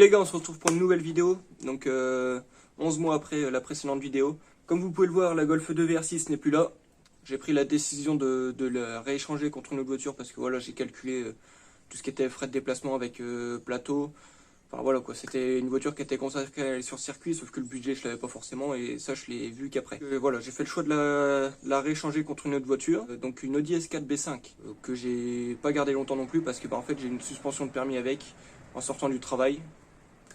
les gars, on se retrouve pour une nouvelle vidéo, donc 11 mois après la précédente vidéo. Comme vous pouvez le voir, la Golf 2 VR6 n'est plus là. J'ai pris la décision de la rééchanger contre une autre voiture parce que voilà, j'ai calculé tout ce qui était frais de déplacement avec plateau. Enfin voilà quoi, c'était une voiture qui était consacrée à aller sur circuit, sauf que le budget je l'avais pas forcément et ça je l'ai vu qu'après. Voilà, j'ai fait le choix de la rééchanger contre une autre voiture, donc une Audi S4 B5 que j'ai pas gardé longtemps non plus parce que en fait j'ai une suspension de permis avec en sortant du travail.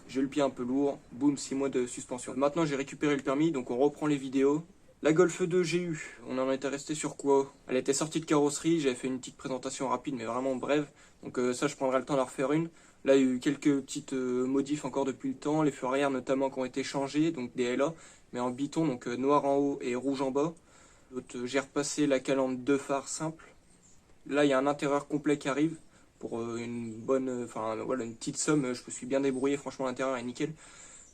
J'ai le pied un peu lourd, boum, 6 mois de suspension. Maintenant j'ai récupéré le permis, donc on reprend les vidéos. La Golf 2 GU, on en était resté sur quoi? Elle était sortie de carrosserie, j'avais fait une petite présentation rapide mais vraiment brève, donc ça je prendrai le temps d'en refaire une. Là il y a eu quelques petites modifs encore depuis le temps, les feux arrière notamment qui ont été changés, donc des LA, mais en biton, donc noir en haut et rouge en bas. J'ai repassé la calandre 2 phares simple. Là il y a un intérieur complet qui arrive. Pour une bonne, enfin voilà, une petite somme, je me suis bien débrouillé, franchement l'intérieur est nickel.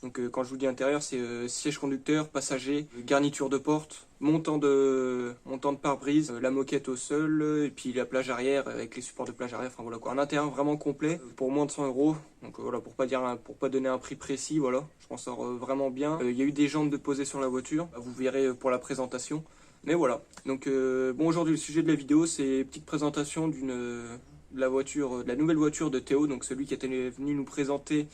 Donc quand je vous dis intérieur, c'est siège conducteur, passager, garniture de porte, montant de pare-brise, la moquette au sol, et puis la plage arrière avec les supports de plage arrière, enfin voilà quoi, un intérieur vraiment complet pour moins de 100 €. Donc voilà, pour pas donner un prix précis, voilà, je m'en sors vraiment bien. Il y a eu des jantes de poser sur la voiture, vous verrez pour la présentation. Mais voilà, donc bon, aujourd'hui le sujet de la vidéo c'est petite présentation de la nouvelle voiture de Théo, donc celui qui était venu nous présenter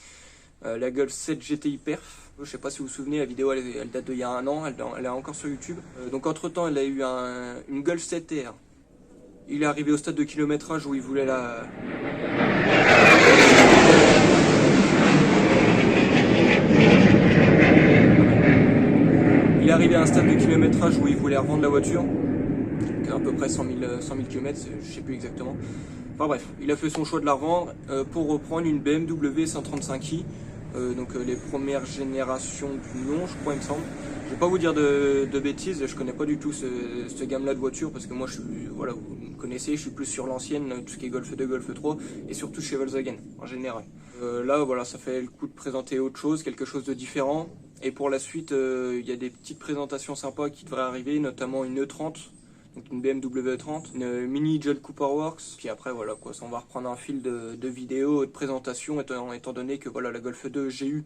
la Golf 7 GTI Perf. Je sais pas si vous vous souvenez, la vidéo elle date d'il y a un an, elle est encore sur YouTube. Donc entre temps elle a eu une Golf 7 R. Il est arrivé au stade de kilométrage où il voulait la... Il est arrivé à un stade de kilométrage où il voulait revendre la voiture, donc à peu près 100 000 km, je sais plus exactement. Enfin bref, il a fait son choix de la revendre pour reprendre une BMW 135i, donc les premières générations du nom, je crois, il me semble. Je vais pas vous dire de bêtises, je connais pas du tout ce gamme-là de voiture parce que moi, voilà, vous me connaissez, je suis plus sur l'ancienne, tout ce qui est Golf 2, Golf 3 et surtout chez Volkswagen en général. Là, voilà, ça fait le coup de présenter autre chose, quelque chose de différent. Et pour la suite, il y a des petites présentations sympas qui devraient arriver, notamment une E30. Donc une BMW E30, une Mini John Cooper Works, puis après voilà quoi, on va reprendre un fil de vidéos, de présentations, étant donné que voilà la Golf 2 GU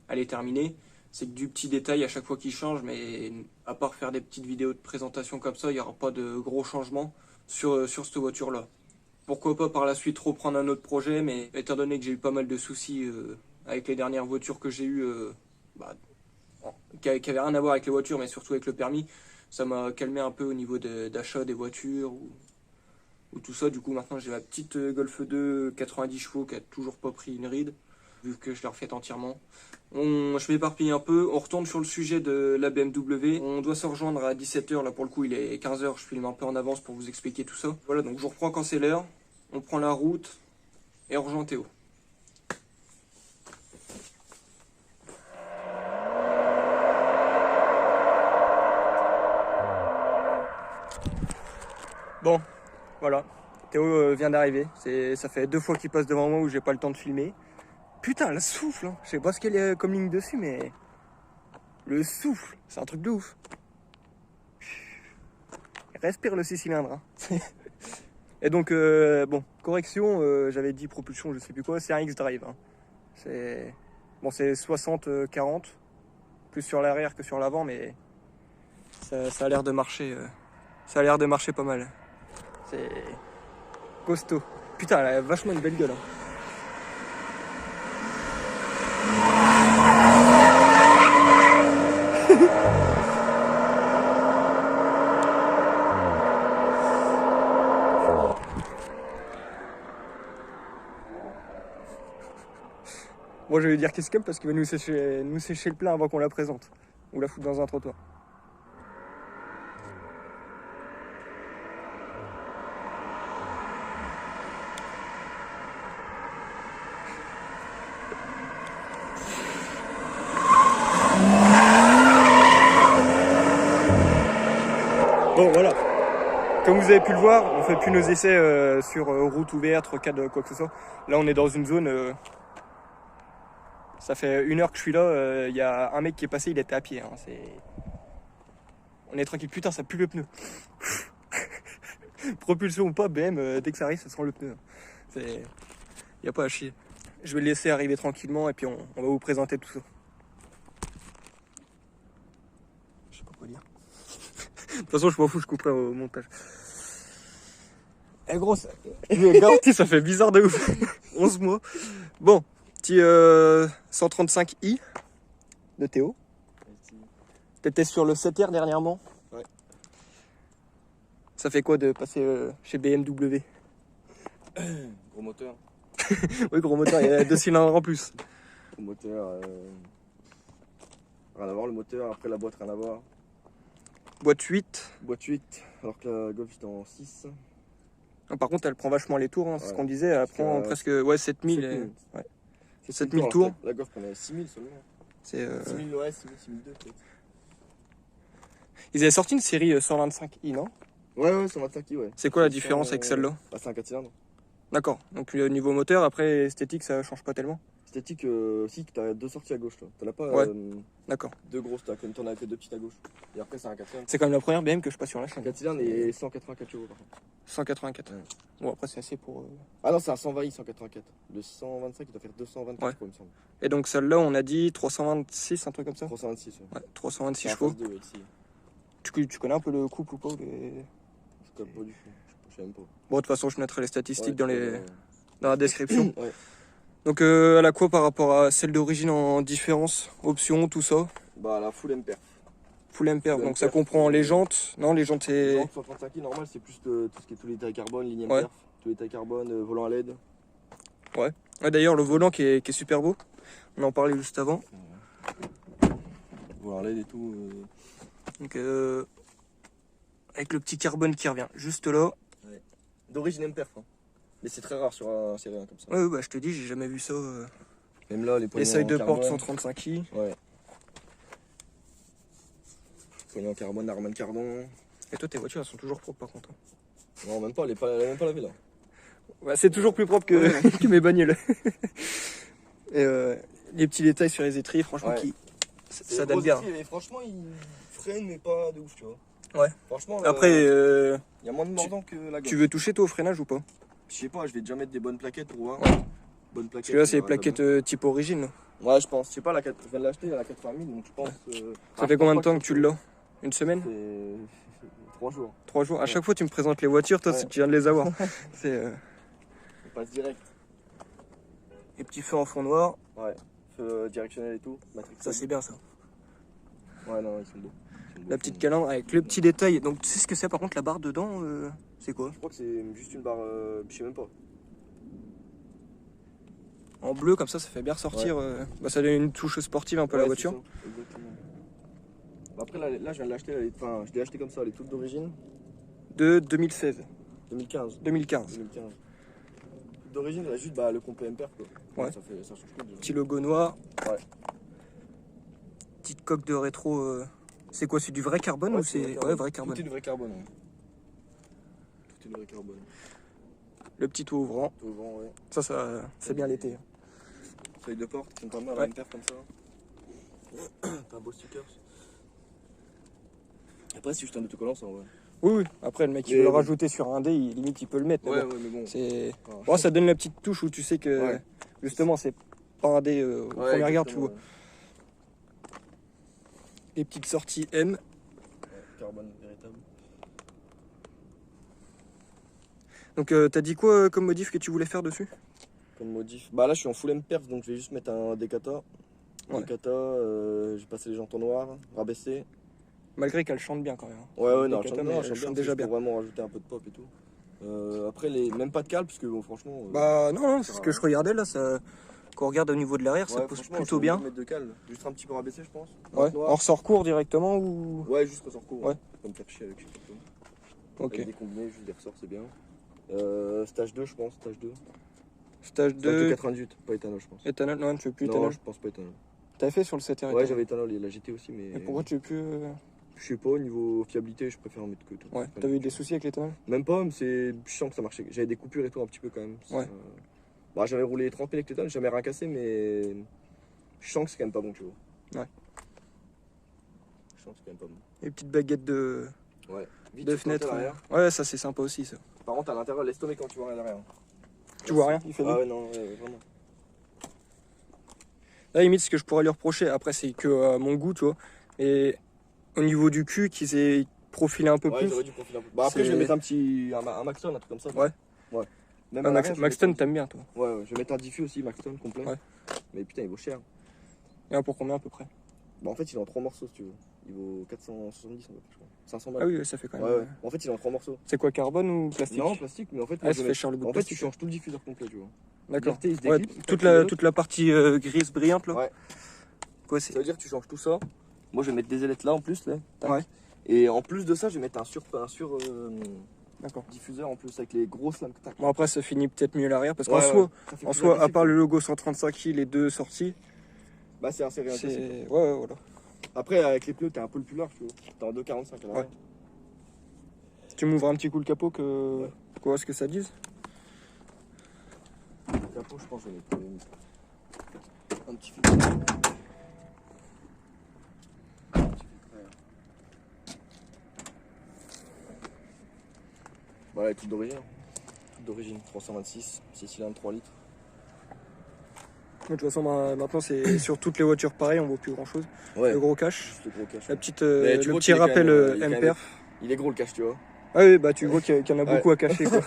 elle est terminée. C'est que du petit détail à chaque fois qui change, mais à part faire des petites vidéos de présentation comme ça, il n'y aura pas de gros changements sur cette voiture là. Pourquoi pas par la suite reprendre un autre projet, mais étant donné que j'ai eu pas mal de soucis avec les dernières voitures que j'ai eues, qui n'avaient rien à voir avec les voitures, mais surtout avec le permis, ça m'a calmé un peu au niveau d'achat des voitures ou tout ça. Du coup maintenant j'ai ma petite Golf 2 90 chevaux qui a toujours pas pris une ride, vu que je l'ai refaite entièrement. Je m'éparpille un peu, on retourne sur le sujet de la BMW. On doit se rejoindre à 17 h, là pour le coup il est 15 h, je filme un peu en avance pour vous expliquer tout ça. Voilà, donc je reprends quand c'est l'heure, on prend la route et on rejoint Théo. Bon, voilà, Théo vient d'arriver, ça fait 2 fois qu'il passe devant moi où j'ai pas le temps de filmer. Putain, le souffle, hein. Je sais pas ce qu'elle est comme ligne dessus, mais le souffle, c'est un truc de ouf. Il respire le 6 cylindres. Hein. Et donc, bon, correction, j'avais dit propulsion, je sais plus quoi, c'est un X-Drive. Hein. C'est 60-40, plus sur l'arrière que sur l'avant, mais ça a l'air de marcher. Ça a l'air de marcher pas mal. C'est costaud. Putain, elle a vachement une belle gueule. Hein. Moi je vais lui dire qu'est-ce qu'elle parce qu'il va nous sécher le plein avant qu'on la présente. Ou la foutre dans un trottoir. Bon voilà, comme vous avez pu le voir, on fait plus nos essais sur route ouverte, rocade, quoi que ce soit. Là on est dans une zone, ça fait 1 heure que je suis là, il y a un mec qui est passé, il était à pied. Hein, on est tranquille, putain ça pue le pneu. Propulsion ou pas, BM, dès que ça arrive ça sent le pneu. Il n'y a pas à chier. je vais le laisser arriver tranquillement et puis on va vous présenter tout ça. Je sais pas quoi dire. De toute façon, je m'en fous, je couperai au montage. Eh gros, je garantis, ça fait bizarre de ouf. 11 mois. Bon, petit 135i de Théo. T'étais sur le 7R dernièrement. Ouais. Ça fait quoi de passer chez BMW? Gros moteur. Oui, gros moteur, il y a 2 cylindres en plus. Gros moteur. Rien à voir le moteur, après la boîte, rien à voir. Boîte 8. Boîte 8, alors que la Golf était en 6. Ah, par contre, elle prend vachement les tours, hein, c'est ce Ouais. qu'on disait. Elle prend presque 7000. 7000. Ouais. C'est 7000 tours. La Golf prenait 6000 seulement. C'est, 6000, ouais, 6000, 6002 peut-être. Ils avaient sorti une série 125i, non? Ouais, 125 ouais. C'est quoi la différence avec celle-là? Bah, c'est un 4 cylindres. D'accord. Donc niveau moteur, après esthétique, ça change pas tellement. Esthétique, si, t'as 2 sorties à gauche, toi. T'en as pas Ouais. D'accord. 2 grosses, t'en as que 2 petites à gauche. Et après, c'est un 4 cylindres. C'est quand même la première BM que je passe sur la Un chaîne. 4 cylindres et 184 chevaux par contre. 184. Ouais. Bon, après, c'est assez pour. Ah non, c'est un 120i 184. Le 125, il doit faire 224, Ouais. je crois, il me semble. Et donc celle-là, on a dit 326, un truc comme ça? 326, ouais. Ouais, 326 C'est en chevaux. phase 2, ici. Tu connais un peu le couple ou pas Je connais pas du tout. Je sais même pas. Bon, de toute façon, je mettrai les statistiques Ouais, dans, tu les... peux, dans la description. Ouais. Donc, elle a quoi par rapport à celle d'origine en différence? Options, tout ça? Bah, la full MPR. Full MPR, Full donc ça MPR, comprend les jantes? Non, les jantes, c'est. Non, 135i, normal, c'est plus tout ce qui est tous les tailles carbone, ligne Ouais. MPR, tous les tailles carbone, volant à LED. Ouais, d'ailleurs, le volant qui est super beau. On en parlait juste avant. Volant à LED et tout. Donc, avec le petit carbone qui revient juste là. D'origine MPR, hein. Mais c'est très rare sur un série 1 comme ça. Ouais, bah je te dis, j'ai jamais vu ça. Même là, les Les poignées seuils en de carbone. porte 135i. Ouais. Poignées en carbone, Harman Kardon. Et toi, tes voitures, elles sont toujours propres par contre. Non, même pas, elle est même pas lavée là. Ouais, c'est toujours plus propre que, que mes bagnoles. Et les petits détails sur les étriers, franchement, Ouais. ça donne bien. Et franchement, il freine, mais pas de ouf, tu vois. Ouais. Franchement, Après, il y a moins de mordant que la Golf. tu veux toucher toi au freinage ou pas? Je sais pas, je vais déjà mettre des bonnes plaquettes pour voir. Ouais. Bonnes plaquettes. Parce que là, c'est les on verra plaquettes jamais. type origine. Là. Ouais, je pense. Je sais pas, je viens de l'acheter à la 80 000, donc je pense. Ça fait combien de temps que tu l'as? Une semaine? C'est 3 jours. 3 jours? À Ouais. chaque fois, tu me présentes les voitures, toi, Ouais. si tu viens de les avoir. C'est On passe direct. les petits feux en fond noir. Ouais. Feu directionnel et tout. Matrix. Ça, c'est bien ça. Ouais, non, ils sont beaux. Ils sont beaux, La petite calandre avec le petit détail. Donc, tu sais ce que c'est par contre, la barre dedans? C'est quoi? Je crois que c'est juste une barre. Je sais même pas. En bleu, comme ça fait bien ressortir. Bah, ça donne une touche sportive un peu à la Ouais, voiture. c'est ça, exactement. Bah après, là, je viens de l'acheter. Enfin, je l'ai acheté comme ça, elle est toute d'origine. De 2016. 2015. 2015. 2015. Toute d'origine, elle a juste le complet MPR quoi. Ouais. Ça change tout déjà. Petit logo noir. Ouais. Petite coque de rétro. C'est quoi? C'est du vrai carbone Ouais, ou c'est c'est. vrai carbone. Ouais, vrai carbone. Tout est de vrai carbone. Ouais. Tout est de vrai carbone. Le petit toit ouvrant. Tout au vent, ouais. Ça c'est bien l'été. Feuilles de porte qui sont pas mal, Ouais. MPR comme ça. T'as un beau sticker. Après, c'est juste un autocollant, ça en vrai. Oui, oui. Après, le mec qui Mais veut le bon. rajouter sur un dé, limite, il peut le mettre. Mais bon, Ouais, mais bon. c'est. Ouais. Bon, ça donne la petite touche où tu sais que Ouais. justement, c'est pas un dé au premier regard, tu vois. Les petites sorties M. Ouais, carbone véritable. Donc, t'as dit quoi comme modif que tu voulais faire dessus? Comme modif. Bah là, je suis en full M-perf, donc je vais juste mettre un Decata. Ouais. Decata, je vais passer les jantes en noir, rabaisser. Malgré qu'elle chante bien quand même. Ouais, non, Decata, elle mais chante elle bien, chante c'est déjà juste bien. pour vraiment rajouter un peu de pop et tout. Après, même pas de cale, parce que bon, franchement. Bah, non, c'est ça ce va. que je regardais là. Quand on regarde au niveau de l'arrière, ça ouais, pose franchement, plutôt je vais bien. même mettre de cale, juste un petit peu rabaissé, je pense. Ouais. Noir. En ressort court directement ou. Ouais, juste ressort court. Ouais. Pas me faire chier avec surtout. Ok. Avec des combinés, juste des ressorts, c'est bien. Stage 2, je pense, stage 2. Stage Stage 2 2. 98, pas éthanol, je pense. Éthanol, non, tu veux plus Non, éthanol. je pense pas éthanol. T'avais fait sur le 7R Ouais, éthanol. j'avais éthanol et la GT aussi, mais. Et pourquoi tu veux plus. Je sais pas, au niveau fiabilité, je préfère en mettre que tout. Ouais, t'avais eu des soucis avec l'éthanol? Même pas, mais je sens que ça marchait. J'avais des coupures et tout un petit peu quand même. Ouais. Bah, j'avais roulé 30 000 avec l'éthanol, jamais rien cassé, mais je sens que c'est quand même pas bon, tu vois. Ouais. Je sens que c'est quand même pas bon. Les petites baguettes de Ouais. Vite, de sur le côté fenêtre. derrière. Ouais, ça c'est sympa aussi ça. Par contre, à l'intérieur, laisse tomber quand tu vois rien derrière. Tu vois rien, il fait Ah nuit. ouais, non, ouais, vraiment. Là, limite, ce que je pourrais lui reprocher, après, c'est que mon goût, tu vois. Et au niveau du cul, qu'ils aient profilé un peu Ouais, plus. j'aurais dû profiler un peu. Bah après, je vais mettre un Maxton, un truc comme ça. Ouais. Ouais. Même Ah, à l'arrière, je vais Maxton, mettre t'aimes bien, toi. Ouais, je vais mettre un diffus aussi, Maxton complet. Ouais. Mais putain, il vaut cher. Et un pour combien à peu près? Bah en fait, il est en 3 morceaux si tu veux. Il vaut 470 en fait, je crois. 500 balles. Ah oui, ça fait quand même. Ouais, ouais. En fait, il est en 3 morceaux. C'est quoi, carbone ou plastique? Non, plastique, mais en fait, Ah, moi, ça fait cher le bout de en fait, tu plastique. changes tout le diffuseur complet, tu vois. D'accord. Liberté, il se Ouais, déclipse, toute la partie grise brillante là. Ouais. Quoi, Ça veut dire que tu changes tout ça. Moi, je vais mettre des ailettes là en plus, là. Tac. Ouais. Et en plus de ça, je vais mettre un sur D'accord. diffuseur en plus avec les grosses lames. Tac. Bon, après, ça finit peut-être mieux l'arrière parce qu'en Ouais, soi, ouais. Ça fait en plus soi, à agressif, part quoi. le logo 135i, les deux sorties, Bah, c'est un série c'est. intéressant. Ouais, ouais, voilà. Après, avec les pneus, t'es un peu le plus large, tu vois. T'es en 2,45 à l'arrière. Ouais. Tu m'ouvres un petit coup le capot que. Ouais. Quoi, ce que ça dise? Le capot, je pense, je vais mettre un petit filtre. Voilà, les trucs d'origine. Trucs d'origine, 326, 6 cylindres, 3 litres. De toute façon, maintenant, c'est sur toutes les voitures pareil, on vaut plus grand chose. Ouais, Le gros cache, juste le gros cache. la petite, Mais tu le vois petit qu'il est quand rappel même, il est quand même- M-Perf. Il est gros le cache, tu vois. Ah oui, bah tu vois qu'il y en a Ouais. beaucoup à cacher quoi.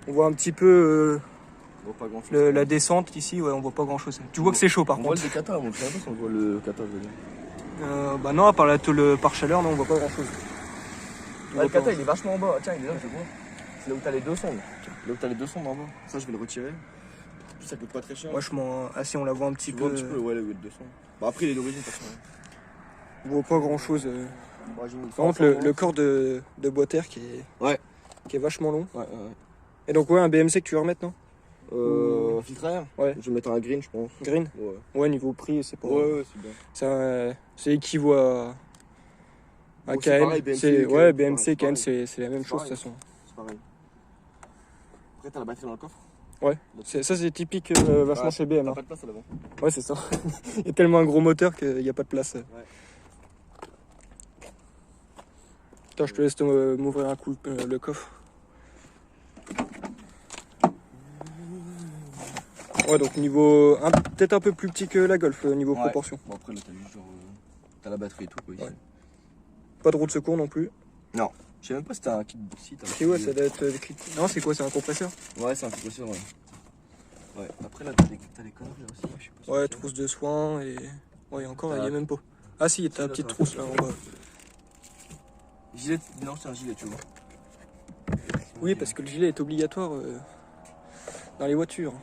On voit un petit peu On voit pas grand chose. la descente ici, ouais, on voit pas grand chose. Tu vois que c'est chaud par On voit contre. le kata, moi je sais pas si on voit le kata, je veux dire. Bah non, à part le pare-chaleur, non, on voit pas grand chose. Le kata il est vachement en bas, tiens il est là, je vois. C'est là où t'as les deux sondes. Là où t'as les deux sondes en bas. Ça je vais le retirer. En plus ça coûte pas très cher. Moi je m'en. Ah si, on la voit un petit Tu peu. vois un petit peu, ouais, le 200. Bah après il est d'origine, de toute façon. On voit pas grand chose. Moi, j'ai mis Par contre, le corps de boîte air qui est vachement long. Ouais. Et donc, ouais, un BMC que tu veux remettre, non? Filtre à air. Ouais. Je vais mettre un green, je pense. Green? Ouais. Ouais, niveau prix, c'est pas. Ouais, c'est bien. C'est équivaut à Bon, c'est KM. pareil, BMC, C'est- KM, ouais, BMC, c'est KM, pareil. c'est la même C'est chose de pareil. toute façon. C'est pareil. Après t'as la batterie dans le coffre. Ouais. Ça, c'est typique vachement Ouais, chez BM. T'as Hein. pas de place à l'avant. Ouais, c'est ça. Il y a tellement un gros moteur qu'il n'y a pas de place. Attends, je te laisse m'ouvrir un coup le coffre. Ouais, donc niveau peut-être un peu plus petit que la Golf niveau proportion. Bon après là t'as juste genre t'as la batterie et tout quoi ici. Ouais. Pas de roue de secours non plus. Non. Je sais même pas si t'as un kit boxy. Et ouais, ça doit être non, c'est quoi? C'est un compresseur? Ouais, c'est un compresseur, ouais. Ouais, après là t'as les conneries là aussi. Je sais pas si Ouais, tu trousse de soins et. Ouais, encore, il y a Ah. même pas. Ah si, t'as là, une petite t'as un trousse là en bas. Gilet, non c'est un gilet tu vois. Oui, parce que le gilet est obligatoire dans les voitures.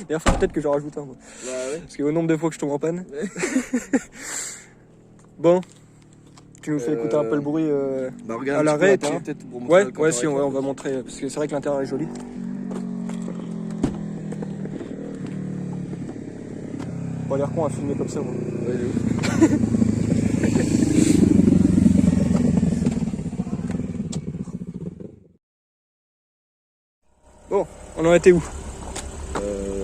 D'ailleurs, faut peut-être que j'en rajoute un. Moi. Bah ouais. Parce qu'au nombre de fois que je tombe en panne. Bon, tu nous fais écouter un peu le bruit. Bah à regarde l'arrêt, un petit peu hein. peut-être pour montrer Ouais, le ouais, si, comparateur. on va montrer. Parce que c'est vrai que l'intérieur est joli. On va l'air con à filmer comme ça, moi. Ouais, de ouf. Bon, on en était où?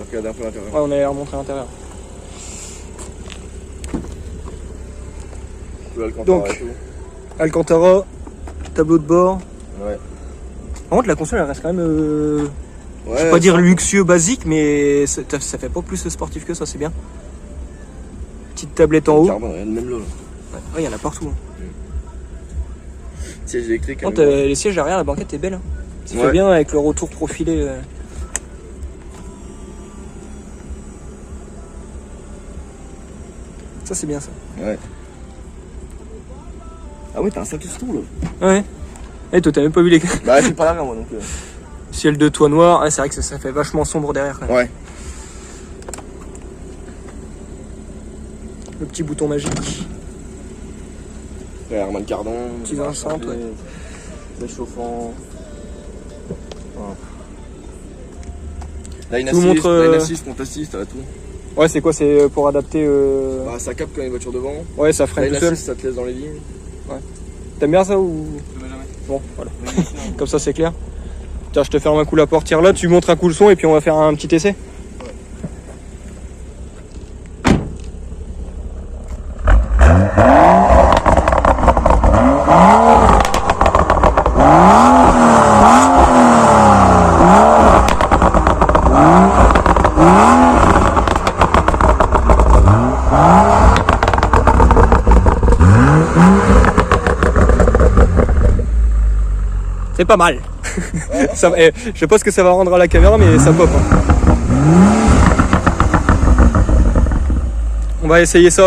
Regarde un peu l'intérieur. Ouais, on allait remontrer l'intérieur. Donc, et tout. Alcantara, tableau de bord. Ouais. Par contre, la console, elle reste quand même. Ouais, Je vais pas dire luxueux, basique, mais ça fait pas plus sportif que ça, c'est bien. Petite tablette en haut. Carbone, regarde, même là. Ouais, il y en a partout. Hein. Siège électrique. Par contre, les sièges arrière, la banquette est belle. Hein. Ça fait Ouais. bien avec le retour profilé. Ça, c'est bien ça. Ouais. Ah ouais, t'as un sacré stool. Ouais. Et toi, t'as même pas vu les Bah, je suis pas là moi donc. ciel de toit noir. Ah, c'est vrai que ça fait vachement sombre derrière quand même. Ouais. Le petit bouton magique. Ouais, Herman Cardon. Petits enceintes, ouais. Réchauffant. Line Tu vous assist, montres, line assist, front assist, t'as tout. Ouais, c'est quoi? C'est pour adapter. Bah, ça capte quand il y a une voiture devant. Ouais, ça freine Line tout seul. assist, ça te laisse dans les lignes. T'aimes bien ça ou. Jamais. Bon, voilà. Comme ça, c'est clair. Tiens, je te ferme un coup la portière là, tu montres un coup le son et puis on va faire un petit essai. C'est pas mal. Ça, je sais pas ce que ça va rendre à la caméra, mais ça pop. Hein. On va essayer ça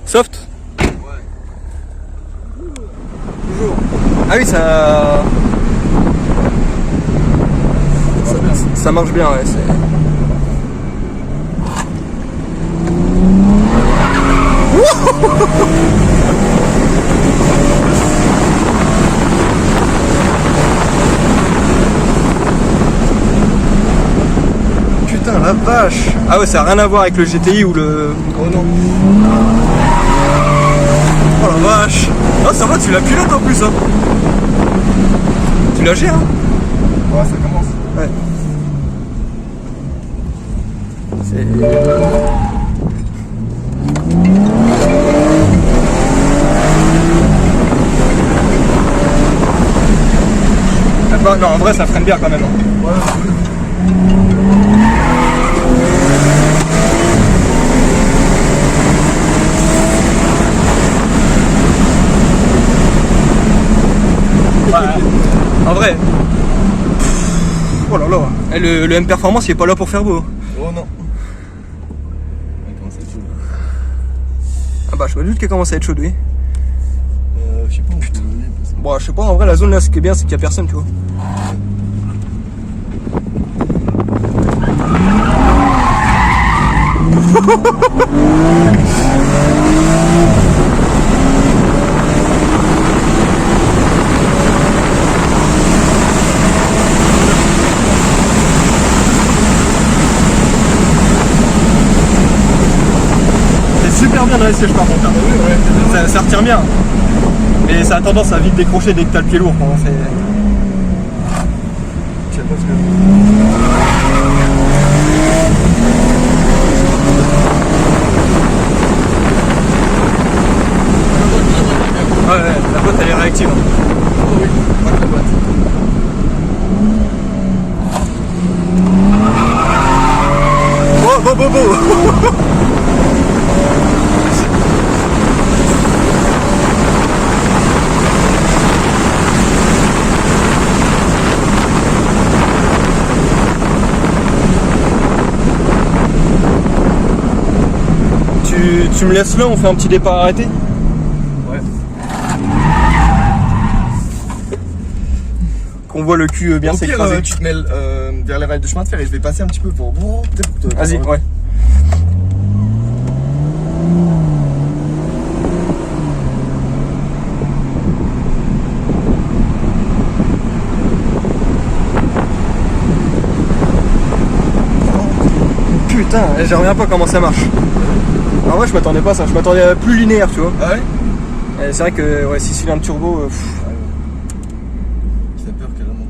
soft. Ouais. Toujours. Ah oui, ça marche bien, ouais. Putain, la vache. Ah ouais, ça a rien à voir avec le GTI ou le... Oh non. Oh la vache. Oh ça va, tu la pilotes en plus hein. Tu la gères hein. Ouais, ça commence. Ouais. C'est... Ah bah, non, en vrai ça freine bien quand même. Hein. Ouais. En vrai. Oh là là. Et le M Performance il est pas là pour faire beau. Oh non. Elle commence à être chaude. Ah bah je me doute qu'elle commence à être chaude oui. Je sais pas où je peux donner. Bon je sais pas en vrai la zone là ce qui est bien c'est qu'il y a personne tu vois. Super bien dans les sièges par contre. Ouais, ça retient bien. Mais ça a tendance à vite décrocher dès que t'as le pied lourd. C'est... Je sais pas ce que... Ouais, la boîte elle est réactive. Oh oui, pas que la boîte. Oh. Tu me laisses là, on fait un petit départ arrêté. Ouais. Qu'on voit le cul bien Au pire, s'écraser. tu te mets vers les rails de chemin de fer et je vais passer un petit peu pour... Vas-y, ouais. Putain, je reviens pas comment ça marche. En vrai, je m'attendais pas à ça, je m'attendais à plus linéaire, tu vois. Ah ouais? C'est vrai que ouais, 6 cylindres turbo. Ça fait peur carrément.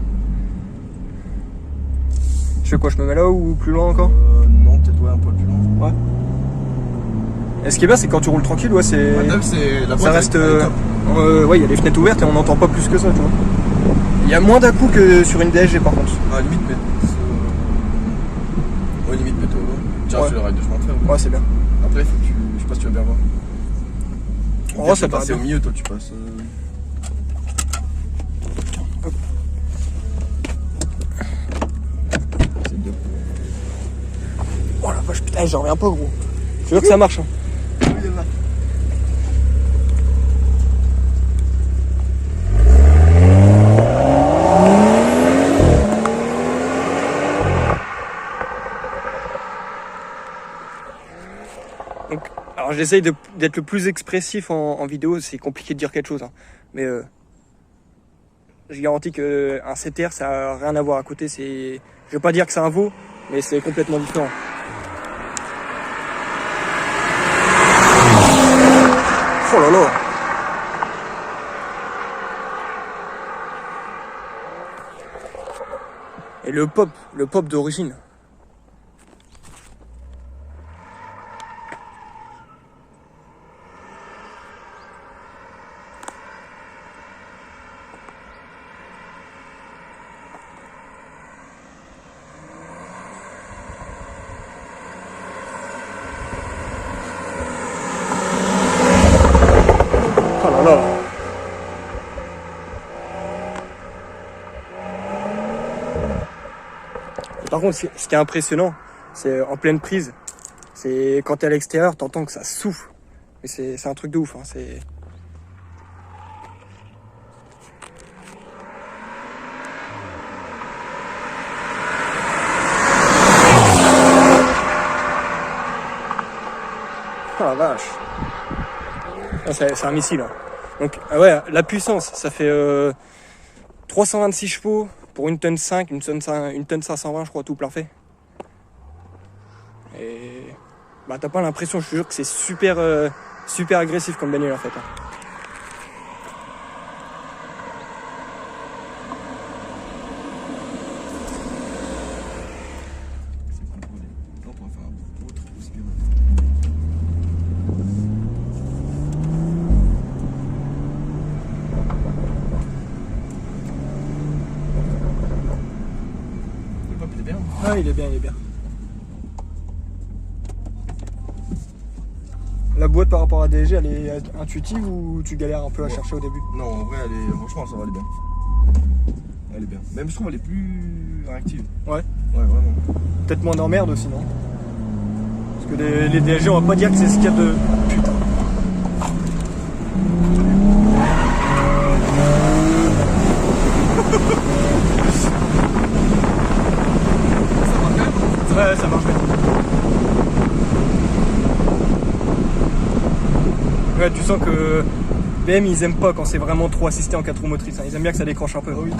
Je fais quoi, je me mets là ou plus loin encore? Non, peut-être ouais, un peu plus loin. Ouais. Et ce qui est bien, c'est que quand tu roules tranquille, ouais, c'est. C'est la Ça reste. Ouais, il y a les fenêtres ouvertes et on n'entend pas plus que ça, tu vois. Il y a moins d'à-coups que sur une DSG par contre. Ah, limite, mais. Ouais, limite, mais toi. Tiens, Ouais. sur le rail de chemin de fer. Ouais, c'est bien. Après, faut que tu. Je sais pas si tu vas bien voir. En vrai, ça tu paraît passes au bien. milieu, toi, tu passes. C'est bien. Oh la vache, putain, j'en reviens pas, gros. Je veux que ça marche. Hein. Oui, il y en a. Donc, alors j'essaye d'être le plus expressif en vidéo, c'est compliqué de dire quelque chose. Hein. Mais je garantis qu'un CTR ça n'a rien à voir à côté. Je vais pas dire que c'est un veau, mais c'est complètement différent. Oh là là. Et le pop d'origine. Oh là là. Par contre, ce qui est impressionnant, c'est en pleine prise, c'est quand t'es à l'extérieur, t'entends que ça souffle. Et c'est un truc de ouf, hein, c'est... Oh la vache. Ah, c'est un missile. Hein. Donc ouais, la puissance, ça fait 326 chevaux pour une tonne 5, une tonne 520 je crois, tout plein fait. Et bah t'as pas l'impression, je te jure que c'est super, super agressif comme bagnole en fait. Hein. Ah, il est bien, il est bien. La boîte par rapport à DG, elle est intuitive ou tu galères un peu à chercher au début? Non, en vrai, franchement, ça va aller bien. Elle est bien. Même je trouve elle est plus réactive. Ouais. Ouais, vraiment. Peut-être moins d'emmerde aussi, non? Parce que les DG, on va pas dire que c'est ce qu'il y a de... Putain. Ouais, ça marche bien. Ouais, tu sens que BM, ils aiment pas quand c'est vraiment trop assisté en 4 roues motrices. Hein. Ils aiment bien que ça décroche un peu. Ah oui.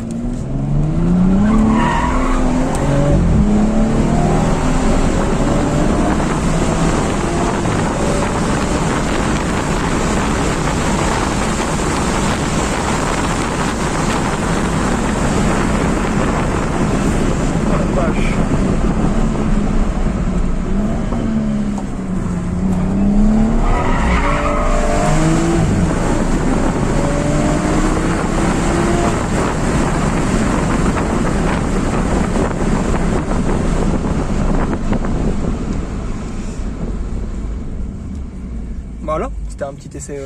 Voilà, c'était un petit essai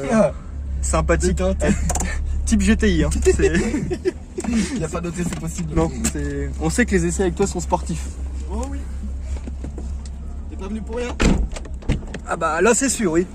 sympathique. Type GTI. Hein. Il n'y a pas d'autre essai possible. Non, on sait que les essais avec toi sont sportifs. Oh oui. T'es pas venu pour rien. Ah bah là c'est sûr, oui.